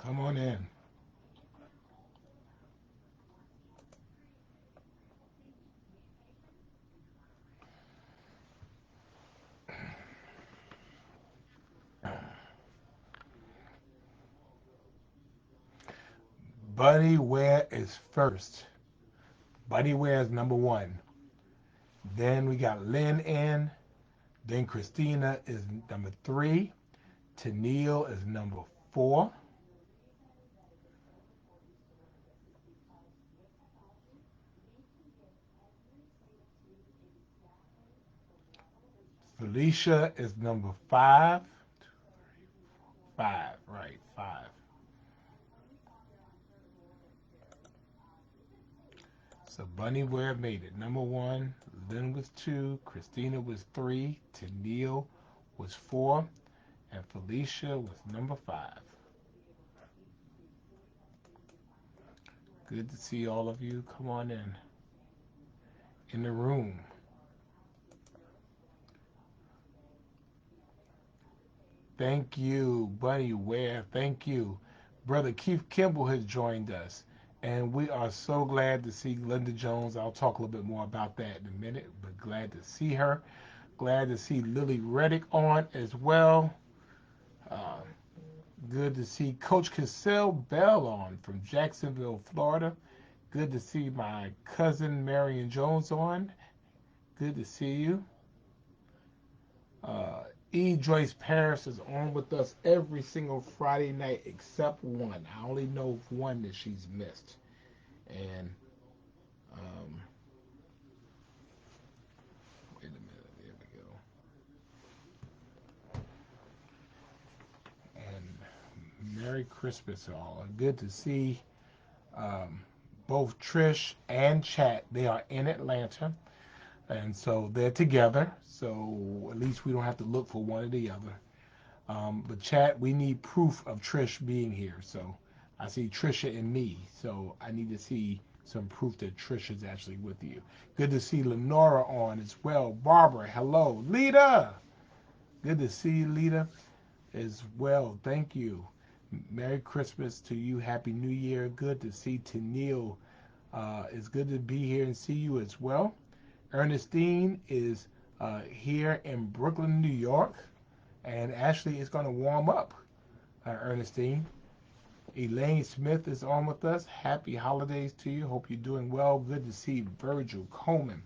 Come on in. Buddy Ware is first. Buddy Ware is number one. Then we got Lynn in. Then Christina is number three. Tennille is number four. Felicia is number five. Five, right, five. So Bunny Ware made it. Number one, Lynn was two, Christina was three, Tennille was four, and Felicia was number five. Good to see all of you. Come on in the room. Thank you, Bunny Ware. Thank you. Brother Keith Kimball has joined us. And we are so glad to see Linda Jones. I'll talk a little bit more about that in a minute, but glad to see her. Glad to see Lily Reddick on as well. Uh, Good to see Coach Cassell Bell on from Jacksonville, Florida. Good to see my cousin Marion Jones on. Good to see you. Uh, E. Joyce Paris is on with us every single Friday night except one. I only know of one that she's missed. And um, wait a minute, there we go. And Merry Christmas, all. Good to see um, both Trish and Chat. They are in Atlanta, and so they're together. So at least we don't have to look for one or the other. But Chat, we need proof of Trish being here. So I see Trisha and me. So I need to see some proof that Trish is actually with you. Good to see Lenora on as well. Barbara, hello. Lita, good to see you, Lita, as well. Thank you. Merry Christmas to you. Happy New Year. Good to see Tennille. It's good to be here and see you as well. Ernestine is here in Brooklyn, New York, and Ashley is going to warm up. Ernestine. Elaine Smith is on with us. Happy holidays to you. Hope you're doing well. Good to see Virgil Coleman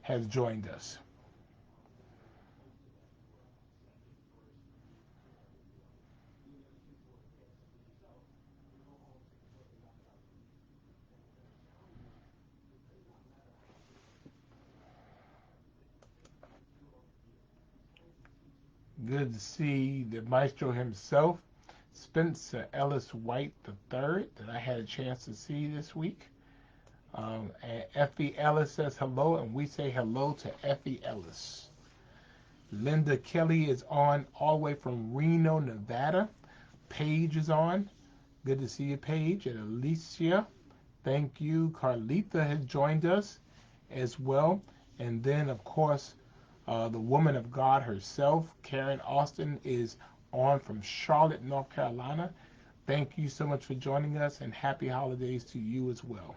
has joined us. Good to see the maestro himself, Spencer Ellis White III, that I had a chance to see this week. And Effie Ellis says hello, and we say hello to Effie Ellis. Linda Kelly is on all the way from Reno, Nevada. Paige is on. Good to see you, Paige. And Alicia, thank you. Carlita has joined us as well. And then, of course, the woman of God herself, Karen Austin, is on from Charlotte, North Carolina. Thank you so much for joining us, and happy holidays to you as well.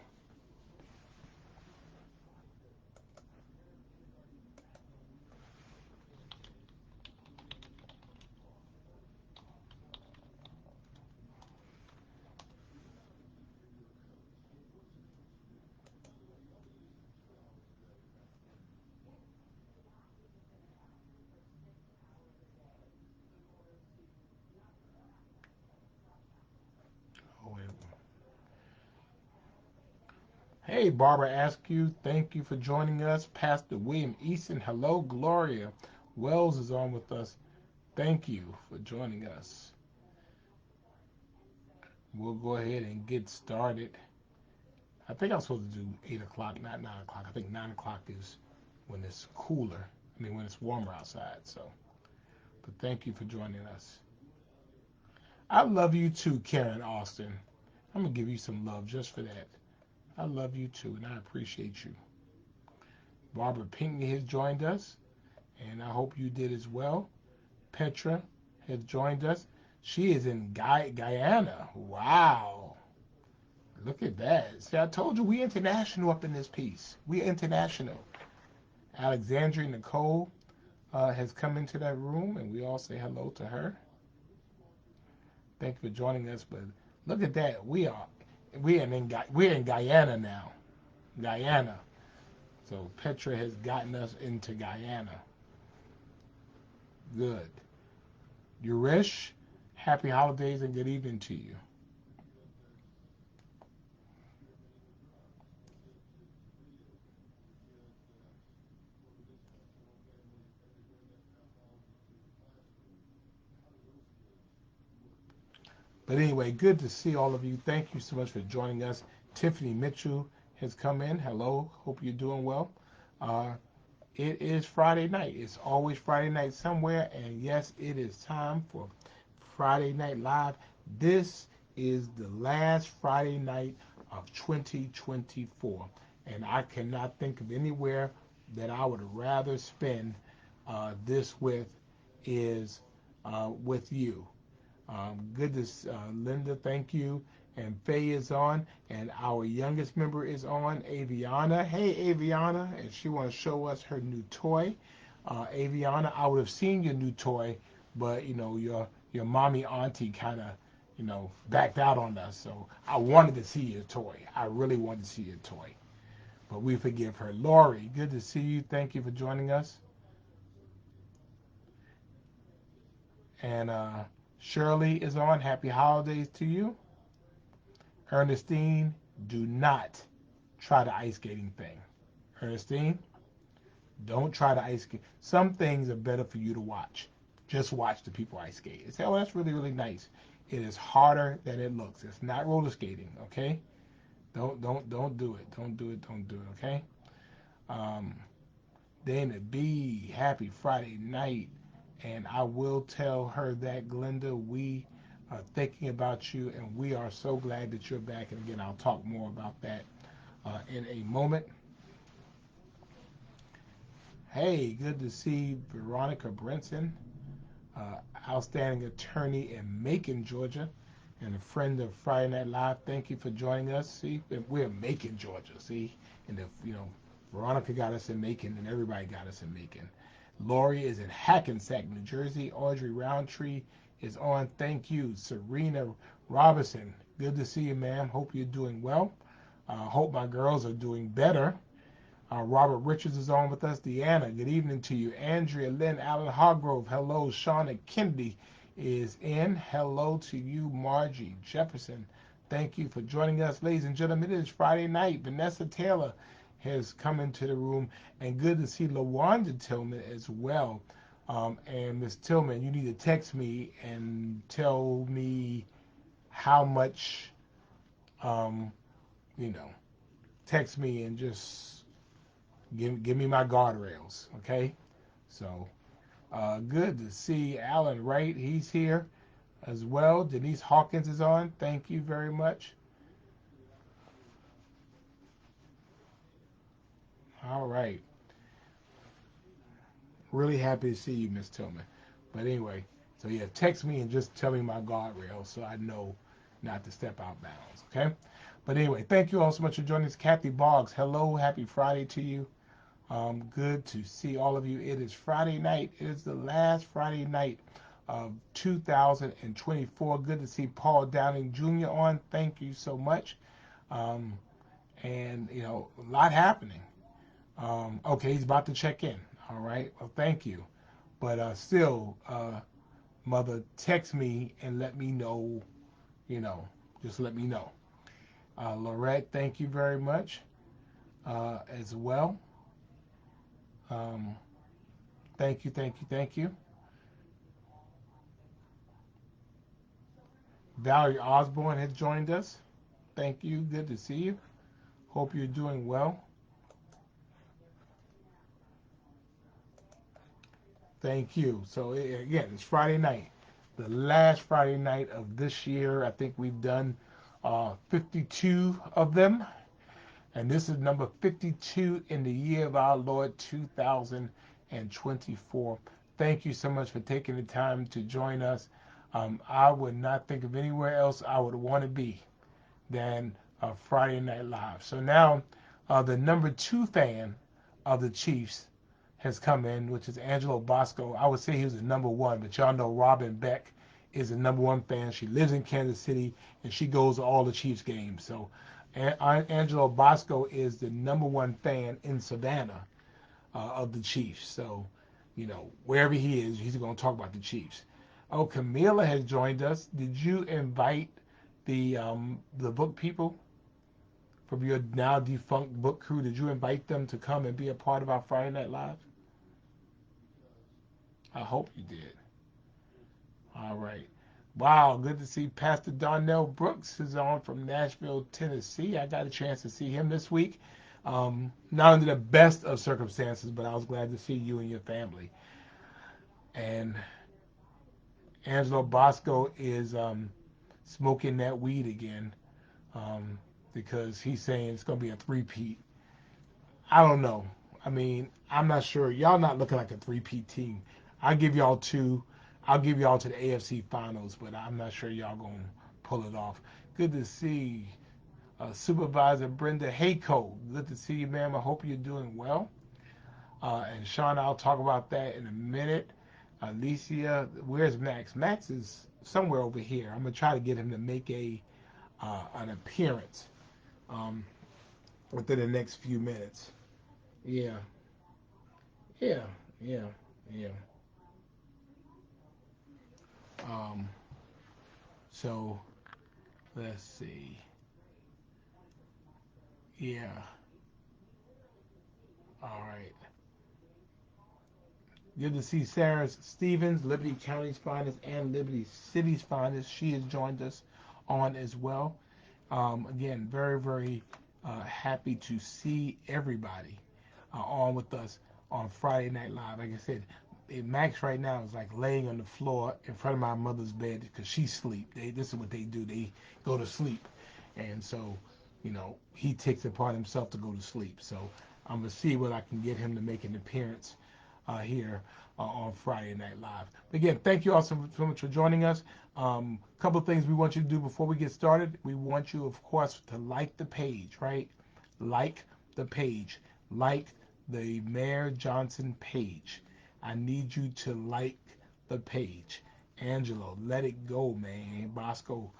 Hey, Barbara Askew, thank you for joining us. Pastor William Easton, hello. Gloria Wells is on with us. Thank you for joining us. We'll go ahead and get started. I think I'm supposed to do 8 o'clock, not 9 o'clock. I think 9 o'clock is when it's cooler. I mean, when it's warmer outside. So, but thank you for joining us. I love you too, Karen Austin. I'm going to give you some love just for that. I love you too, and I appreciate you. Barbara Pinkney has joined us, and I hope you did as well. Petra has joined us. She is in Guyana. Wow. Look at that. See, I told you we international up in this piece. We international. Alexandria Nicole has come into that room, and we all say hello to her. Thank you for joining us. But look at that. We're in Guyana now. Guyana. So Petra has gotten us into Guyana. Good. Urish, happy holidays and good evening to you. But anyway, good to see all of you. Thank you so much for joining us. Tiffany Mitchell has come in. Hello. Hope you're doing well. Uh, it is Friday night. It's always Friday night somewhere. And yes, it is time for Friday Night Live. This is the last Friday night of 2024. And I cannot think of anywhere that I would rather spend this with is with you. Good to Linda, thank you. And Faye is on, and our youngest member is on, Aviana. Hey, Aviana, and she wants to show us her new toy. Aviana, I would have seen your new toy, but your mommy auntie kind of backed out on us. So I wanted to see your toy. I really wanted to see your toy, but we forgive her. Lori, good to see you. Thank you for joining us. And Shirley is on. Happy holidays to you. Ernestine, do not try the ice skating thing. Ernestine, don't try the ice skate. Some things are better for you to watch. Just watch the people ice skate. And say, oh, that's really, really nice. It is harder than it looks. It's not roller skating, okay? Don't do it. Don't do it. Don't do it, okay? Um, Dana B, happy Friday night. And I will tell her that, Glenda, we are thinking about you, and we are so glad that you're back. And again, I'll talk more about that in a moment. Hey, good to see Veronica Brinson, outstanding attorney in Macon, Georgia, and a friend of Friday Night Live. Thank you for joining us. See, we're in Macon, Georgia. See, and if Veronica got us in Macon, and everybody got us in Macon. Lori is in Hackensack, New Jersey. Audrey Roundtree is on. Thank you. Serena Robinson, good to see you, ma'am. Hope you're doing well. Hope my girls are doing better. Robert Richards is on with us. Deanna, good evening to you. Andrea Lynn Allen Hargrove, hello. Shauna Kennedy is in. Hello to you, Margie Jefferson. Thank you for joining us. Ladies and gentlemen, it is Friday night. Vanessa Taylor has come into the room, and good to see LaWanda Tillman as well. And Miss Tillman, you need to text me and tell me how much, um, you know, text me and just give me my guardrails, okay? So good to see Alan Wright. He's here as well. Denise Hawkins is on. Thank you very much. All right. Really happy to see you, Miss Tillman. But anyway, so yeah, text me and just tell me my guardrails so I know not to step out bounds, okay? But anyway, thank you all so much for joining us. Kathy Boggs, hello, happy Friday to you. Good to see all of you. It is Friday night. It is the last Friday night of 2024. Good to see Paul Downing Jr. on. Thank you so much. Um, and, a lot happening. Okay, he's about to check in. All right. Well, thank you. But still, Mother, text me and let me know, you know, just let me know. Lorette, thank you very much as well. Um, thank you, thank you, thank you. Valerie Osborne has joined us. Thank you. Good to see you. Hope you're doing well. Thank you. So again, it's Friday night, the last Friday night of this year. I think we've done 52 of them, and this is number 52 in the year of our Lord 2024. Thank you so much for taking the time to join us. I would not think of anywhere else I would want to be than Friday Night Live. So now the number 2 fan of the Chiefs has come in, which is Angelo Bosco. I would say he was the number 1, but y'all know Robin Beck is the number 1 fan. She lives in Kansas City, and she goes to all the Chiefs games. So Angelo Bosco is the number 1 fan in Savannah of the Chiefs. So, wherever he is, he's going to talk about the Chiefs. Oh, Camila has joined us. Did you invite the book people from your now defunct book crew? Did you invite them to come and be a part of our Friday Night Live? I hope you did. All right. Wow, good to see Pastor Darnell Brooks is on from Nashville, Tennessee. I got a chance to see him this week. Not under the best of circumstances, but I was glad to see you and your family. And Angelo Bosco is smoking that weed again because he's saying it's going to be a three-peat. I don't know. I mean, I'm not sure. Y'all not looking like a three-peat team. I'll give y'all 2. I'll give y'all to the AFC Finals, but I'm not sure y'all going to pull it off. Good to see Supervisor Brenda Hayco. Good to see you, ma'am. I hope you're doing well. And Sean, I'll talk about that in a minute. Alicia, where's Max? Max is somewhere over here. I'm going to try to get him to make an appearance within the next few minutes. Yeah. Yeah. Yeah. Yeah. So let's see. Yeah. All right. Good to see Sarah Stevens, Liberty County's finest and Liberty City's finest. She has joined us on as well. Again, very, very happy to see everybody on with us on Friday Night Live. Like I said, Max right now is like laying on the floor in front of my mother's bed because she's asleep. This is what they do. They go to sleep. And so, he takes it upon himself to go to sleep. So I'm going to see what I can get him to make an appearance here on Friday Night Live. But again, thank you all so much for joining us. Couple of things we want you to do before we get started. We want you, of course, to like the page, right? Like the page. Like the Mayor Johnson page. I need you to like the page. Angelo, let it go, man. Bosco,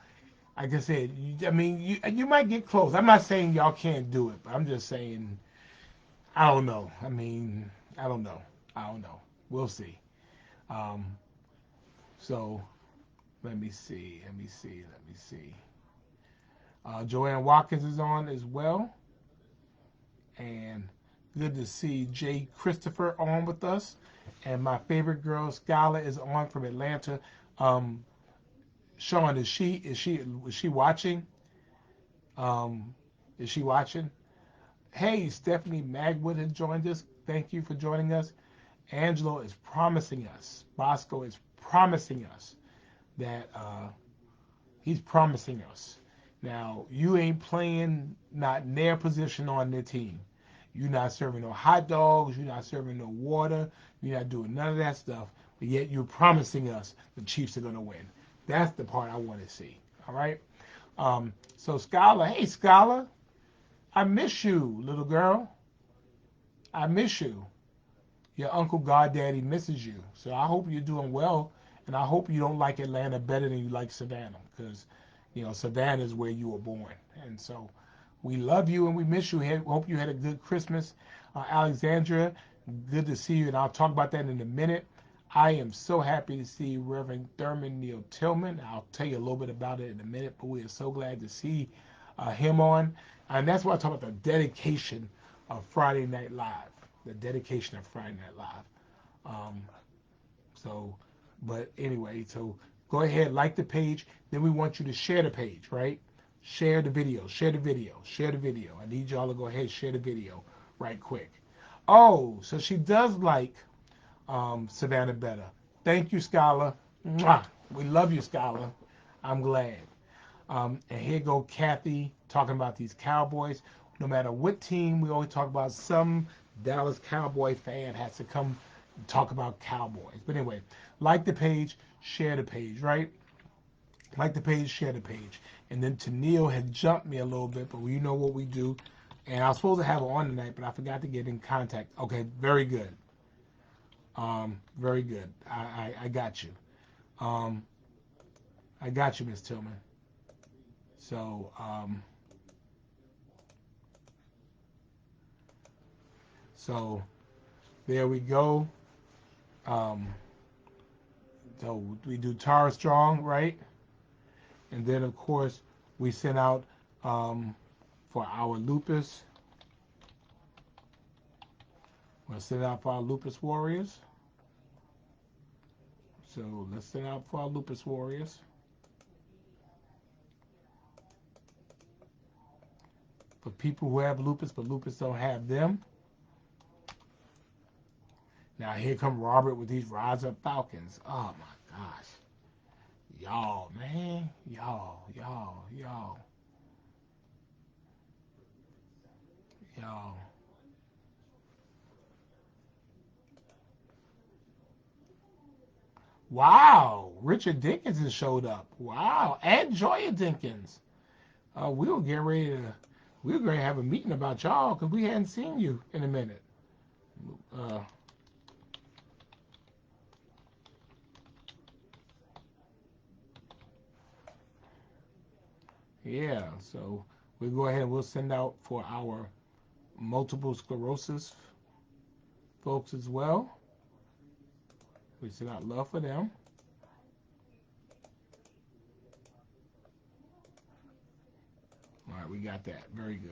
like I said, you might get close. I'm not saying y'all can't do it, but I'm just saying, I don't know. I don't know. I don't know. We'll see. Um, so let me see. Let me see. Let me see. Joanne Watkins is on as well. And good to see Jay Christopher on with us. And my favorite girl, Skyla, is on from Atlanta. Sean, is she watching? Is she watching? Hey, Stephanie Magwood has joined us. Thank you for joining us. Angelo is promising us, Bosco is promising us that he's promising us. Now, you ain't playing not in their position on their team. You're not serving no hot dogs. You're not serving no water. You're not doing none of that stuff. But yet you're promising us the Chiefs are going to win. That's the part I want to see. All right? So, Skylar, hey, Skylar, I miss you, little girl. I miss you. Your Uncle Goddaddy misses you. So I hope you're doing well, and I hope you don't like Atlanta better than you like Savannah, because, Savannah is where you were born. And so we love you and we miss you. Hope you had a good Christmas. Alexandra, good to see you, and I'll talk about that in a minute. I am so happy to see Reverend Thurman Neal Tillman. I'll tell you a little bit about it in a minute, but we are so glad to see him on. And that's why I talk about the dedication of Friday Night Live. The dedication of Friday Night Live. But anyway, so go ahead, like the page. Then we want you to share the page, right? Share the video, share the video, share the video. I need y'all to go ahead and share the video right quick. Oh, so she does like Savannah better. Thank you, Skylar. Mwah. We love you, Skylar. I'm glad. And here go Kathy talking about these Cowboys. No matter what team, we always talk about some Dallas Cowboy fan has to come and talk about Cowboys. But anyway, like the page, share the page, right? Like the page, share the page. And then Tennille had jumped me a little bit, but you know what we do. And I was supposed to have her on tonight, but I forgot to get in contact. Okay, very good. Very good. I got you. Um, I got you, Miss Tillman. So, so there we go. Um, so we do Tara Strong, right? And then of course we sent out for our lupus. We'll send out for our lupus warriors. So let's send out for our lupus warriors. For people who have lupus, but lupus don't have them. Now here come Robert with these Rise Up Falcons. Oh my gosh. Y'all, man. Y'all. Wow. Richard Dinkins has showed up. Wow. And Joya Dinkins. We were getting ready to we were going to have a meeting about y'all because we hadn't seen you in a minute. Uh, yeah, so we'll go ahead and we'll send out for our multiple sclerosis folks as well. We send out love for them. All right, we got that. Very good.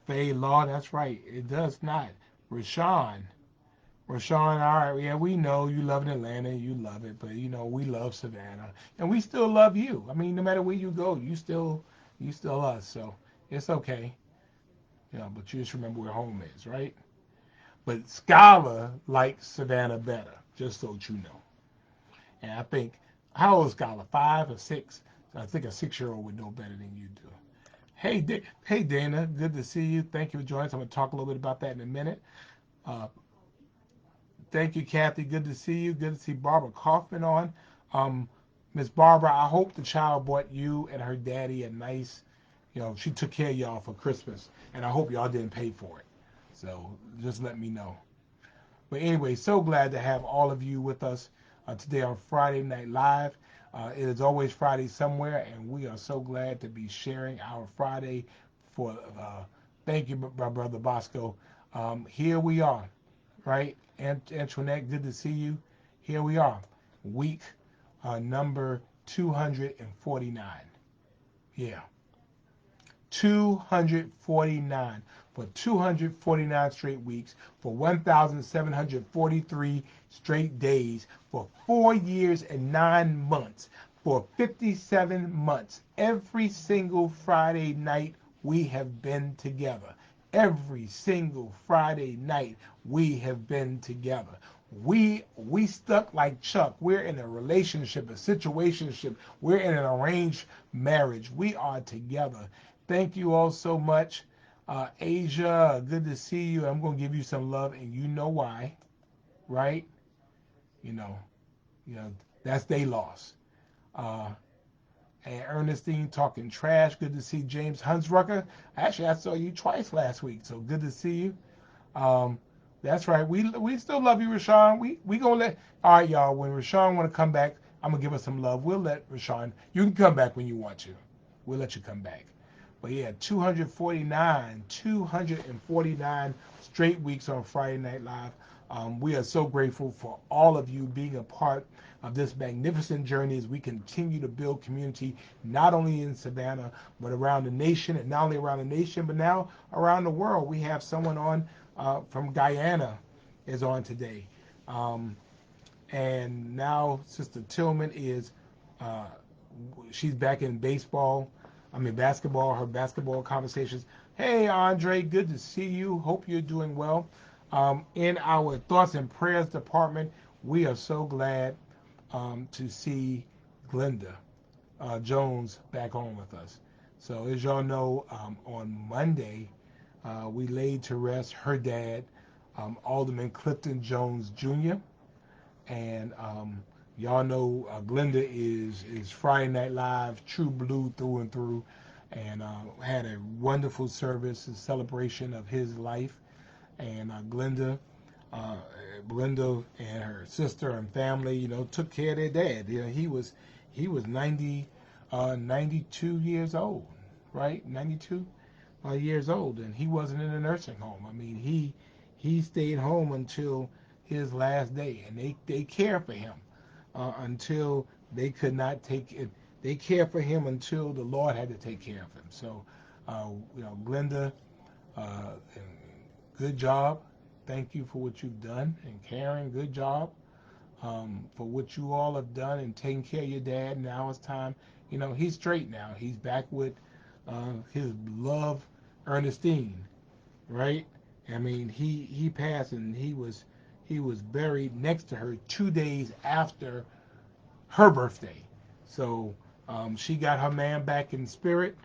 Faye Law, that's right. It does not. Rashawn. Rashawn, all right, yeah, we know you love Atlanta, you love it, but you know, we love Savannah. And we still love you. I mean, no matter where you go, you still us. So it's okay. You know, but you just remember where home is, right? But Skylar likes Savannah better, just so you know. And I think, how old is Skylar? 5 or 6? I think a 6-year-old would know better than you do. Hey Dana, good to see you. Thank you for joining us. I'm going to talk a little bit about that in a minute. Uh, Thank you, Kathy. Good to see you. Good to see Barbara Kaufman on. Um, Miss Barbara, I hope the child bought you and her daddy a nice, she took care of y'all for Christmas, and I hope y'all didn't pay for it. So just let me know. But anyway, so glad to have all of you with us today on Friday Night Live. It is always Friday somewhere, and we are so glad to be sharing our Friday for. Thank you, my brother Bosco. Here we are, right? Antoinette, good to see you. Here we are, week number 249. Yeah, 249 for 249 straight weeks, for 1,743 straight days, for 4 years and 9 months, for 57 months. Every single Friday night we have been together. Every single Friday night we have been together. We stuck like Chuck. We're in a relationship, a situationship. We're in an arranged marriage. We are together. Thank you all so much. Asia, good to see you. I'm going to give you some love, and you know why, right? You know, you know that's they loss. Uh, and Ernestine talking trash. Good to see James Hunsrucker. Actually, I saw you twice last week, so good to see you. Um, that's right. We still love you, Rashawn. We gonna let. All right, y'all. When Rashawn want to come back, I'm gonna give us some love. We'll let Rashawn. You can come back when you want to. We'll let you come back. But yeah, 249 straight weeks on Friday Night Live. We are so grateful for all of you being a part of this magnificent journey as we continue to build community, not only in Savannah, but around the nation, and not only around the nation, but now around the world. We have someone on from Guyana is on today. Um, and now Sister Tillman is uh, she's back in baseball. I mean basketball. Her basketball conversations. Hey Andre, good to see you. Hope you're doing well. In our thoughts and prayers department, we are so glad to see Glenda Jones back on with us. So as y'all know, on Monday we laid to rest her dad, Alderman Clifton Jones Jr. And Y'all know Glenda is Friday Night Live, true blue through and through, and had a wonderful service in celebration of his life. And uh, Glenda and her sister and family, took care of their dad. He was 92 years old, right? 92 years old, and he wasn't in a nursing home. I mean, he stayed home until his last day, and they care for him until they could not take it. They care for him until the Lord had to take care of him. So, Glenda, uh, good job. Thank you for what you've done. And Karen, good job for what you all have done and taking care of your dad. Now it's time. He's straight now. He's back with his love, Ernestine, right? I mean, he passed and he was buried next to her 2 days after her birthday. So she got her man back in spirit,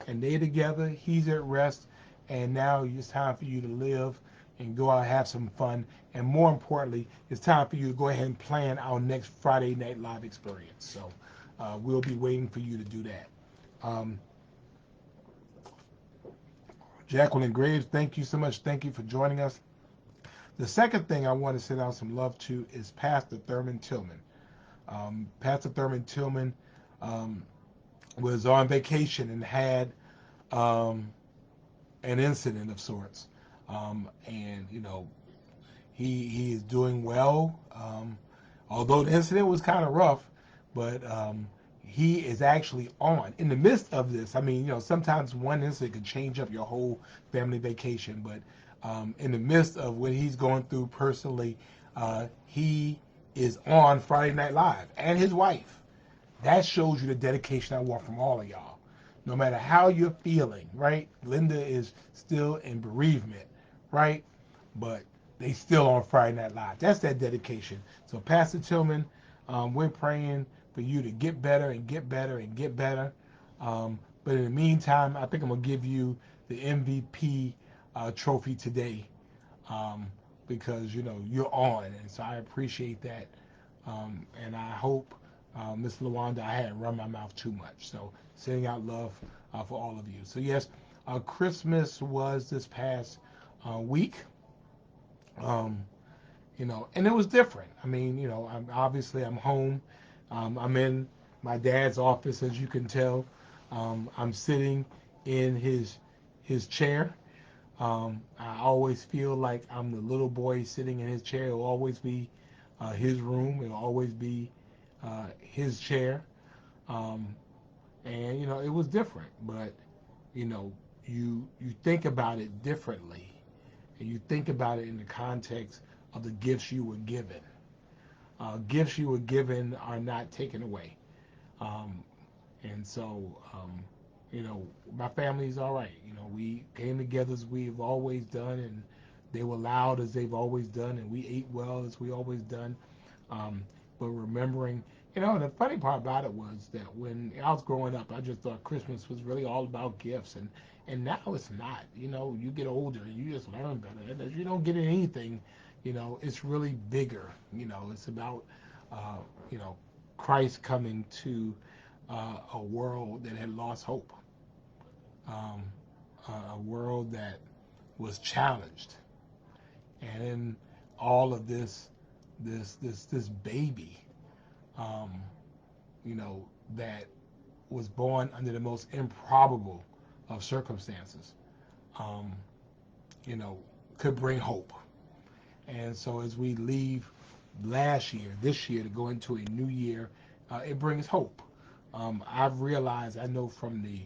and they together. He's at rest, and now it's time for you to live and go out and have some fun. And more importantly, it's time for you to go ahead and plan our next Friday Night Live experience. So we'll be waiting for you to do that. Um, Jacqueline Graves, thank you so much. Thank you for joining us. The second thing I want to send out some love to is Pastor Thurman Tillman. Pastor Thurman Tillman um, was on vacation and had um, an incident of sorts. And he is doing well. Although the incident was kind of rough, but he is actually on in the midst of this. I mean, sometimes one incident can change up your whole family vacation, but in the midst of what he's going through personally, he is on Friday Night Live, and his wife. That shows you the dedication I want from all of y'all. No matter how you're feeling, right? Linda is still in bereavement, right? But they still on Friday Night Live. That's that dedication. So Pastor Tillman, we're praying for you to get better and get better and get better. But in the meantime, I think I'm gonna give you the MVP trophy today because you're on, and so I appreciate that. And I hope, Miss Lawanda, I hadn't run my mouth too much. So sending out love for all of you. So yes, Christmas was this past week. Um, and it was different. I mean, I'm home. I'm in my dad's office, as you can tell. I'm sitting in his chair. I always feel like I'm the little boy sitting in his chair. It'll always be his room. It'll always be his chair. Um, and it was different, but you know, you think about it differently, and you think about it in the context of the gifts you were given. Gifts you were given are not taken away. Um, and so, my family's all right. We came together as we've always done, and they were loud as they've always done, and we ate well as we always done. Um, but remembering, the funny part about it was that when I was growing up, I just thought Christmas was really all about gifts, and now it's not. You get older, and you just learn better. And if you don't get anything, it's really bigger. It's about, uh, you know, Christ coming to a world that had lost hope, um, a world that was challenged, and in all of this baby, um, that was born under the most improbable of circumstances, um, you know, could bring hope. And so as we leave last year, this year to go into a new year, it brings hope. I've realized, I know from the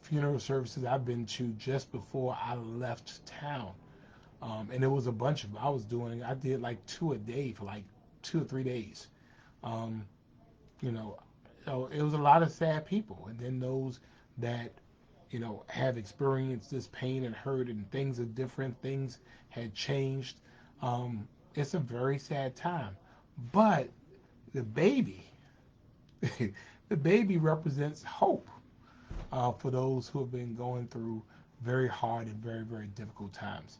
funeral services I've been to just before I left town, and it was a bunch of them. I did like two a day for like 2 or 3 days. Um, you know, so it was a lot of sad people, and then those that have experienced this pain and hurt, and things are different, things had changed. Um, it's a very sad time, but the baby, the baby represents hope for those who have been going through very hard and very very difficult times,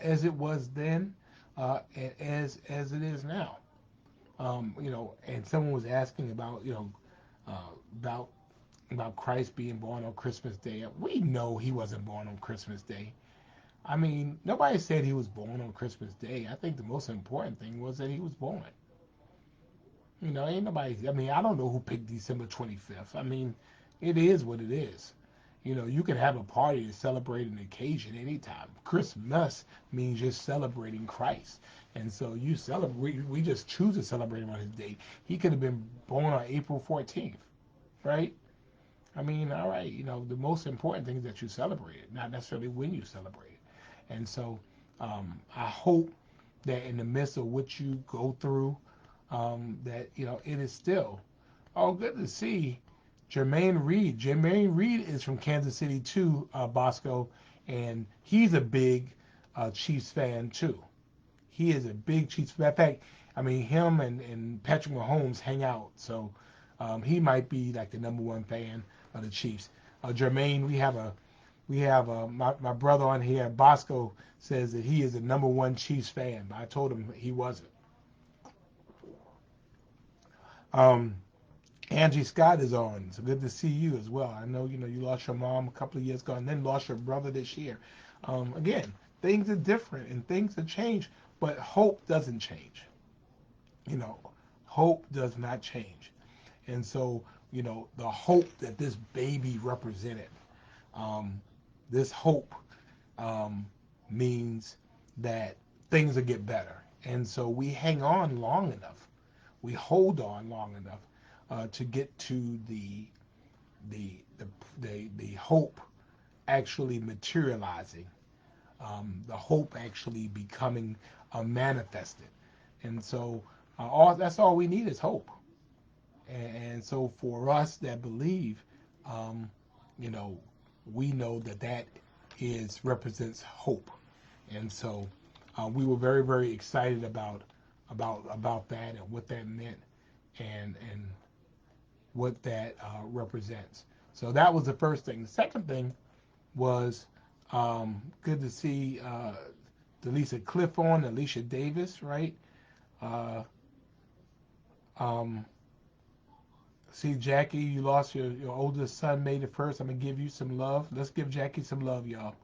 as it was then, as it is now. And someone was asking about, about Christ being born on Christmas Day. We know he wasn't born on Christmas Day. I mean, nobody said he was born on Christmas Day. I think the most important thing was that he was born. Ain't nobody. I mean, I don't know who picked December 25th. I mean, it is what it is. You can have a party to celebrate an occasion anytime. Christmas means you're celebrating Christ. And so you celebrate, we just choose to celebrate him on his date. He could have been born on April 14th, right? I mean, all right, the most important thing is that you celebrate it, not necessarily when you celebrate it. And so I hope that in the midst of what you go through, that, it is still, oh, good to see Jermaine Reed. Jermaine Reed is from Kansas City too, Bosco, and he's a big Chiefs fan too. He is a big Chiefs fan. In fact, I mean, him and Patrick Mahomes hang out, so he might be like the number one fan of the Chiefs. Jermaine, we have my brother on here, Bosco, says that he is the number one Chiefs fan, but I told him he wasn't. Um, Angie Scott is on. It's good to see you as well. I know, you lost your mom a couple of years ago and then lost your brother this year. Again, things are different and things have changed, but hope doesn't change. You know, Hope does not change. And so, the hope that this baby represented, um, this hope um, means that things will get better. And so we hang on long enough, we hold on long enough to get to the, the, the hope actually materializing, the hope actually becoming manifested. And so that's all we need is hope. And so for us that believe, um, you know, we know that that is represents hope. And so we were very, very excited about that and what that meant and what that represents. So that was the first thing. The second thing was good to see Delisa Cliff on, Alicia Davis, right? Uh, um, See, Jackie, you lost your oldest son May the 1st. I'm going to give you some love. Let's give Jackie some love, y'all.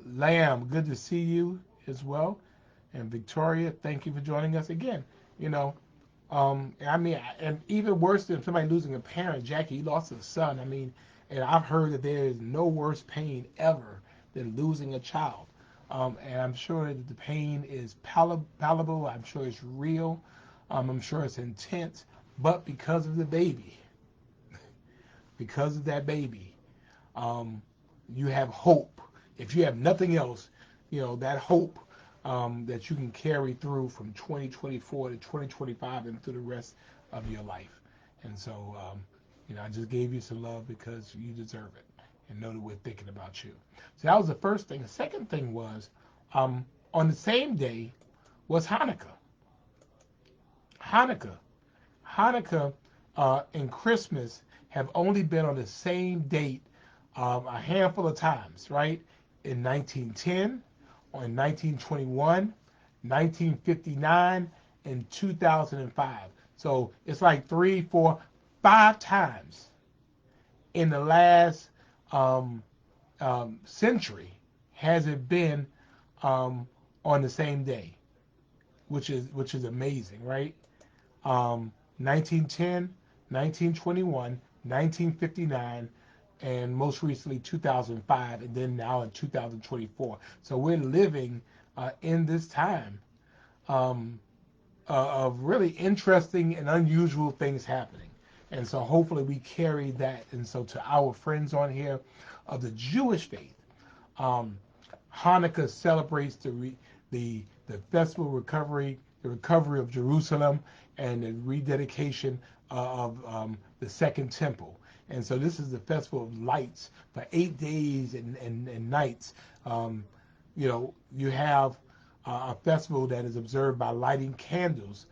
Lamb, good to see you as well. And Victoria, thank you for joining us again. You know, I mean, and even worse than somebody losing a parent, Jackie, you lost a son. I mean, and I've heard that there is no worse pain ever than losing a child. And I'm sure that the pain is palatable. I'm sure it's real. I'm sure it's intense. But because of that baby, um, you have hope. If you have nothing else, that hope that you can carry through from 2024 to 2025 and through the rest of your life. And so, I just gave you some love because you deserve it and know that we're thinking about you. So that was the first thing. The second thing was on the same day was Hanukkah. Hanukkah. Hanukkah and Christmas have only been on the same date a handful of times, right? In 1910, or in 1921, 1959, and 2005. So it's like 3, 4, 5 times in the last um, century has it been on the same day, which is amazing, right? 1910, 1921, 1959, and most recently 2005, and then now in 2024. So we're living in this time um, of really interesting and unusual things happening. And so hopefully we carry that. And so to our friends on here of the Jewish faith, um, Hanukkah celebrates the festival recovery, the recovery of Jerusalem, and the rededication of the Second Temple. And so this is the festival of lights for 8 days and nights. You have a festival that is observed by lighting candles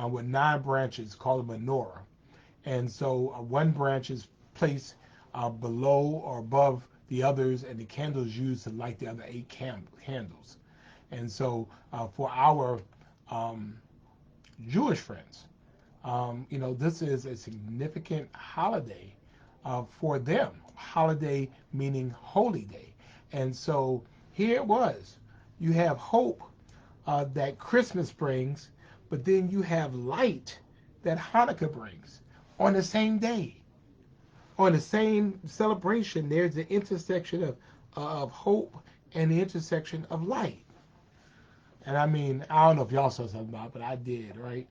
with 9 branches called a menorah. And so one branch is placed below or above the others, and the candles used to light the other 8 candles. And so for our Jewish friends. This is a significant holiday for them. Holiday meaning holy day. And so here it was. You have hope that Christmas brings, but then you have light that Hanukkah brings on the same day. On the same celebration, there's the intersection of hope and the intersection of light. And I mean, I don't know if y'all saw something about it, but I did, right?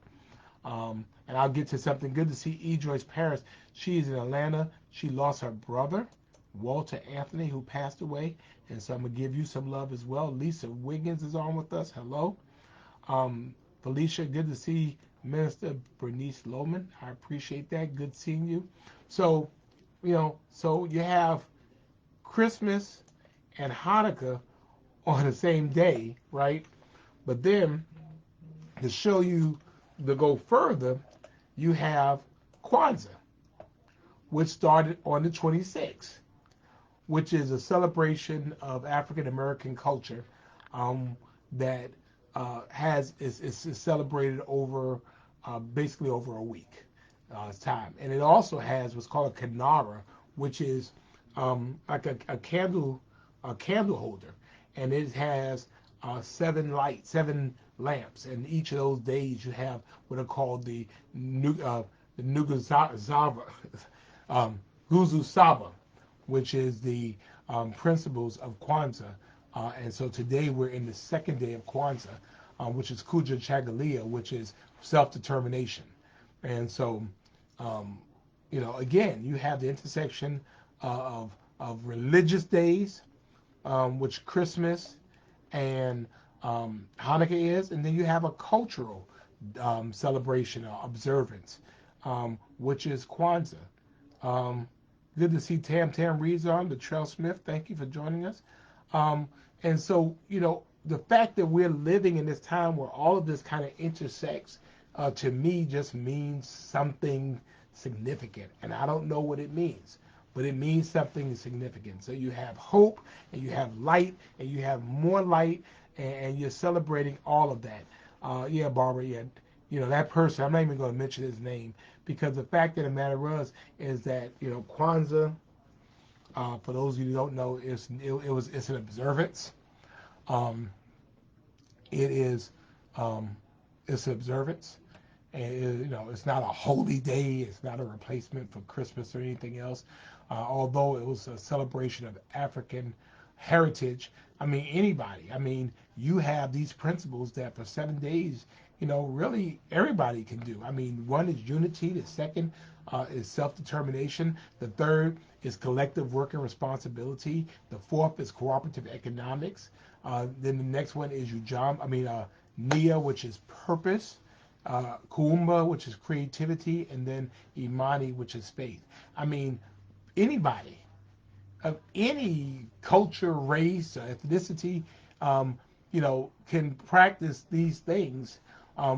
And I'll get to something. Good to see E. Joyce Paris. She is in Atlanta. She lost her brother, Walter Anthony, who passed away. And so I'm going to give you some love as well. Lisa Wiggins is on with us. Hello. Felicia, good to see Minister Bernice Lohman. I appreciate that. Good seeing you. So, so you have Christmas and Hanukkah on the same day, right? But then to show you, to go further, you have Kwanzaa, which started on the 26th, which is a celebration of African American culture that is celebrated over basically over a week time, and it also has what's called a Kinara, which is like a candle holder, and it has seven lamps, and each of those days you have what are called the Nuguzava, Guzu Saba, which is the principles of Kwanzaa. And so today we're in the second day of Kwanzaa, which is Kuja Chagalia, which is self-determination. And so, again, you have the intersection of religious days, which Christmas and Hanukkah is, and then you have a cultural celebration or observance, which is Kwanzaa. Good to see Tam Reed's on, the Trail Smith. Thank you for joining us. And so, the fact that we're living in this time where all of this kind of intersects, to me, just means something significant. And I don't know what it means, but it means something significant. So you have hope, and you have light, and you have more light, and you're celebrating all of that. Yeah, Barbara, yeah. That person, I'm not even going to mention his name, because the fact of the matter is that, Kwanzaa, for those of you who don't know, it's an observance. It is it's an observance, and it's not a holy day. It's not a replacement for Christmas or anything else. Although it was a celebration of African heritage. I mean, anybody. I mean, you have these principles that for 7 days, really everybody can do. I mean, one is unity. The second is self-determination. The third is collective work and responsibility. The fourth is cooperative economics. Then the next one is Nia, which is purpose. Kuumba, which is creativity, and then Imani, which is faith. I mean, anybody of any culture, race, or ethnicity, can practice these things,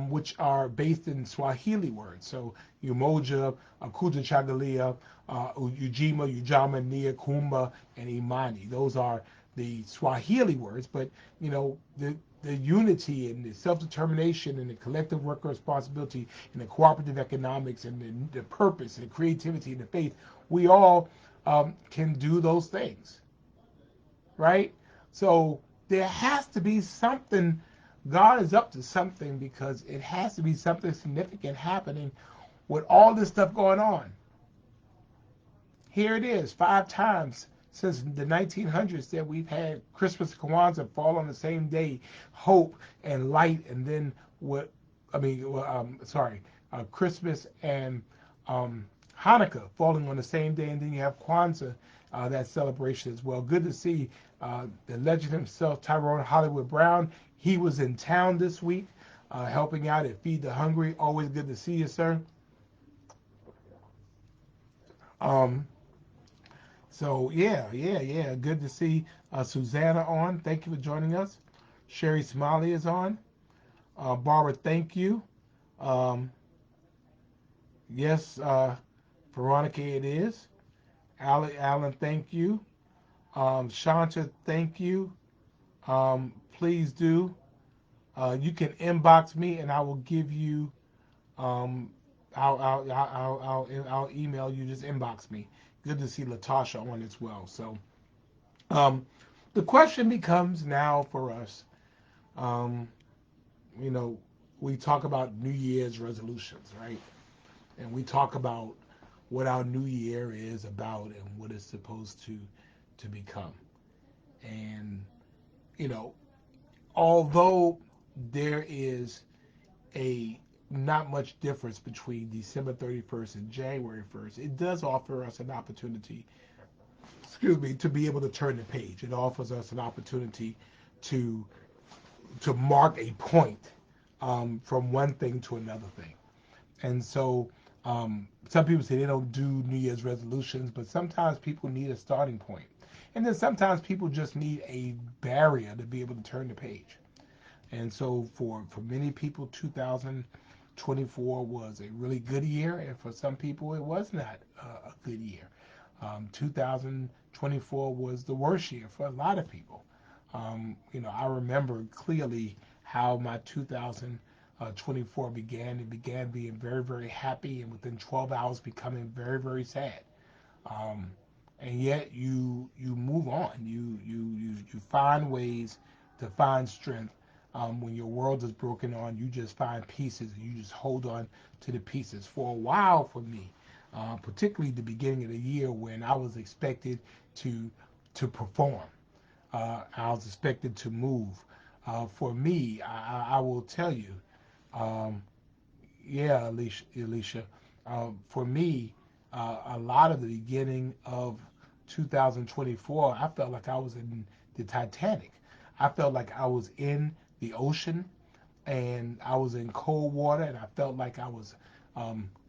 which are based in Swahili words. So Umoja, Kuja Chagalia, Ujima, Ujama, Nia, Kumba, and Imani. Those are the Swahili words, but the unity and the self-determination and the collective work responsibility and the cooperative economics and the purpose and the creativity and the faith, we all can do those things, right? So there has to be something. God is up to something, because it has to be something significant happening with all this stuff going on. Here it is, 5 times since the 1900s that we've had Christmas and Kwanzaa fall on the same day, hope and light, and then Christmas and Hanukkah falling on the same day, and then you have Kwanzaa, that celebration as well. Good to see the legend himself, Tyrone Hollywood Brown. He was in town this week, helping out at Feed the Hungry. Always good to see you, sir. So yeah. Good to see Susanna on. Thank you for joining us. Sherry Smiley is on. Barbara, thank you. Yes, Veronica, it is. Alan, thank you. Shanta, thank you. Please do. You can inbox me, and I will give you Um, I'll email you. Just inbox me. Good to see Latasha on as well. So um, the question becomes now for us. Um, you know, we talk about New Year's resolutions, right? And we talk about what our New Year is about and what it's supposed to become. And you know, although there is a not much difference between December 31st and January 1st, it does offer us an opportunity, excuse me, to be able to turn the page. It offers us an opportunity to to mark a point from one thing to another thing. And so some people say they don't do New Year's resolutions, but sometimes people need a starting point. And then sometimes people just need a barrier to be able to turn the page. And so for many people, 2024 was a really good year, and for some people, it was not a good year. 2024 was the worst year for a lot of people. I remember clearly how my 2024 began. It began being very, very happy, and within 12 hours, becoming very, very sad. Um, and yet, you move on. You find ways to find strength. When your world is broken on, you just find pieces, and you just hold on to the pieces. For a while, for me, particularly the beginning of the year, when I was expected to perform. I was expected to move. For me, I will tell you, um, yeah, Alicia, for me, a lot of the beginning of 2024, I felt like I was in the Titanic. I felt like I was in the ocean and I was in cold water and I felt like I was